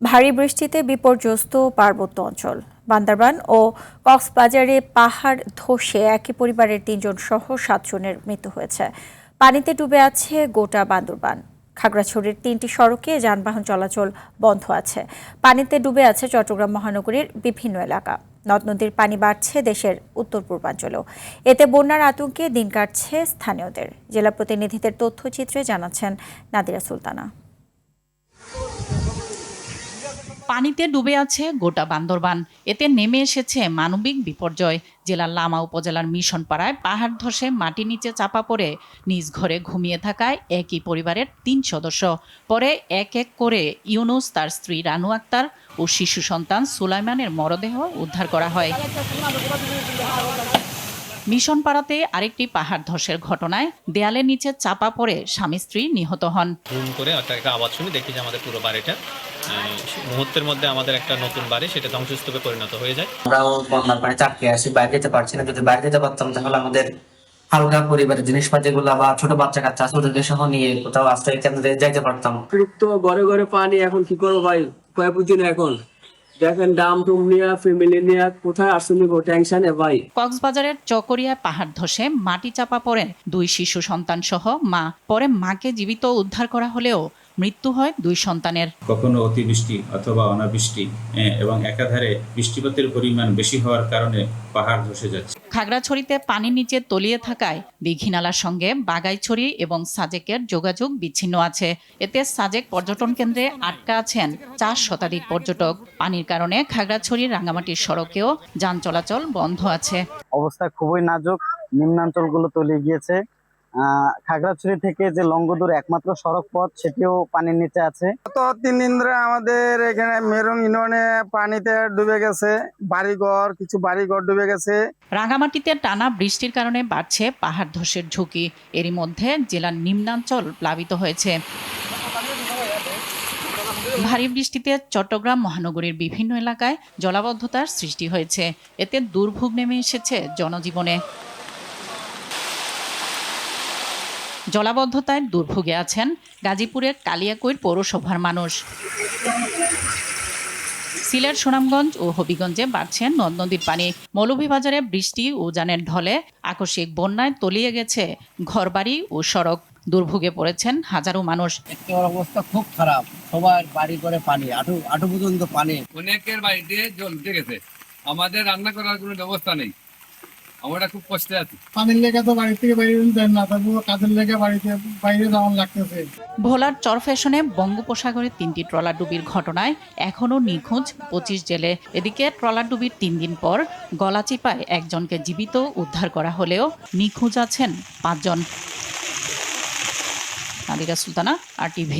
ভারী বৃষ্টিতে বিপর্যস্ত পার্বত্য অঞ্চল। বান্দরবান ও কক্সবাজারে পাহাড় ধসে একই পরিবারের ৩ জন সহ ৭ জনের মৃত্যু হয়েছে। পানিতে ডুবে আছে গোটা বান্দরবান। খাগড়াছড়ির ৩টি সড়কে যানবাহন চলাচল বন্ধ আছে। পানিতে ডুবে আছে চট্টগ্রাম মহানগরীর বিভিন্ন এলাকা। নদ নদীর পানি বাড়ছে দেশের উত্তর পূর্বাঞ্চলেও। এতে বন্যার আতঙ্কে দিন কাটছে স্থানীয়দের। জেলা প্রতিনিধিদের তথ্যচিত্রে জানাচ্ছেন নাদিরা সুলতানা। পানিতে ডুবে আছে গোটা বান্দরবান। এতে নেমে এসেছে মানবিক বিপর্যয়। জেলার লামা উপজেলার মিশনপাড়ায় পাহাড় ধসে মাটি নিচে চাপা পড়ে নিজ ঘরে ঘুমিয়ে থাকায় একই পরিবারের ৩ সদস্য। পরে এক এক করে ইউনুস, তার স্ত্রী রানু আক্তার ও শিশু সন্তান সুলাইমানের মরদেহ উদ্ধার করা হয়। মিশনপাড়াতে আরেকটি পাহাড় ধসের ঘটনায় দেয়ালের নিচে চাপা পড়ে স্বামী স্ত্রী নিহত হন। করে একটা আওয়াজ শুনে দেখি যে আমাদের পুরো বাড়িটা মুহূর্তের মধ্যে আমাদের একটা নতুন বাড়ি সেটা ধ্বংসস্তূপে পরিণত হয়ে যায়। আমরাও বন্যার পানি চাপকে আসি, বাইরে যেতে পারছি না। যদি বাইরে যেতে পারতাম তাহলে আমাদের হালকা পরিবারের জিনিসপাতিগুলো বা ছোট বাচ্চা কাচ্চা আছে ওদেরকে সহ নিয়ে কোথাও আশ্রয় কেন্দ্রে যাইতে পারতাম। অতিরিক্ত ঘরে ঘরে পানি, এখন কি করবো ভাই, কয়ে বুঝি না। এখন দেখেন ডাম টুম নিয়ে ফ্যামিলি নিয়ে কোথায় আসলে টেনশনে ভাই। কক্সবাজারের চকরিয়ায় পাহাড় ধসে মাটি চাপা পড়েন 2 শিশু সন্তান সহ মা। পরে মাকে জীবিত উদ্ধার করা হলেও মৃত্যু হয় 2 সন্তানের। কখনো অতিবৃষ্টি অথবা অনাবৃষ্টি এবং একাধারে বৃষ্টিপাতের পরিমাণ বেশি হওয়ার কারণে পাহাড় ধসে যাচ্ছে। খাগড়াছড়িতে পানির নিচে তলিয়ে থাকায় দীঘিনালার সঙ্গে বাগাইছড়ি এবং সাজেকের যোগাযোগ বিচ্ছিন্ন আছে। এতে সাজেক পর্যটন কেন্দ্রে আটকা আছেন 4 শতাধিক পর্যটক। পানির কারণে খাগড়াছড়ির রাঙ্গামাটির সড়কেও যান চলাচল বন্ধ আছে। অবস্থা খুবই নাজুক, নিম্নাঞ্চলগুলো তলিয়ে গিয়েছে। খাগড়াছড়ি থেকে যে লংগদুর একমাত্র সড়ক পথ সেটিও পানির নিচে আছে। গত 3 দিন ধরে আমাদের এখানে মেরং ইউনিয়নে পানিতে ডুবে গেছে, কিছু বাড়িঘর ডুবে গেছে। রাঙ্গামাটিতে টানা বৃষ্টির কারণে বাড়ছে পাহাড় ধসের ঝুঁকি। এরই মধ্যে জেলার নিম্নাঞ্চল প্লাবিত হয়েছে। ভারী বৃষ্টিতে চট্টগ্রাম মহানগরীর বিভিন্ন এলাকায় জলাবদ্ধতার সৃষ্টি হয়েছে। এতে দুর্ভোগ নেমে এসেছে জনজীবনে। জলাবদ্ধতায় দুর্ভোগে আছেন গাজীপুরের কালিয়াকৈর পৌরসভার মানুষ। সিলেট, সুনামগঞ্জ ও হবিগঞ্জে বাড়ছে নদ নদীর পানি। মৌলভীবাজারে বৃষ্টি ও উজানের ঢলে আকস্মিক বন্যায় তলিয়ে গেছে ঘরবাড়ি ও সড়ক। দুর্ভোগে পড়েছেন হাজারো মানুষ। অবস্থা খুব খারাপ, সবার বাড়ি করে পানি, আটু পর্যন্ত পানি। অনেকের বাড়িতে জল উঠে গেছে, আমাদের রান্না করার কোনো ব্যবস্থা নেই, আমরা খুব কষ্টে আছি। পানির লেগে তো বাড়ি থেকে বাইরে দেন না, তারপর কাজের লেগে বাড়িতে বাইরে যাওয়ার লাগতেছে। ভোলার চরফ্যাশনে বঙ্গোপসাগরে 3টি ট্রলার ডুবির ঘটনায় এখনও নিখোঁজ 25 জেলে। এদিকে ট্রলার ডুবির 3 দিন পর গলাচিপায় একজনকে জীবিত উদ্ধার করা হলেও নিখোঁজ আছেন 5 জন। নাদিরা সুলতানা, RTV।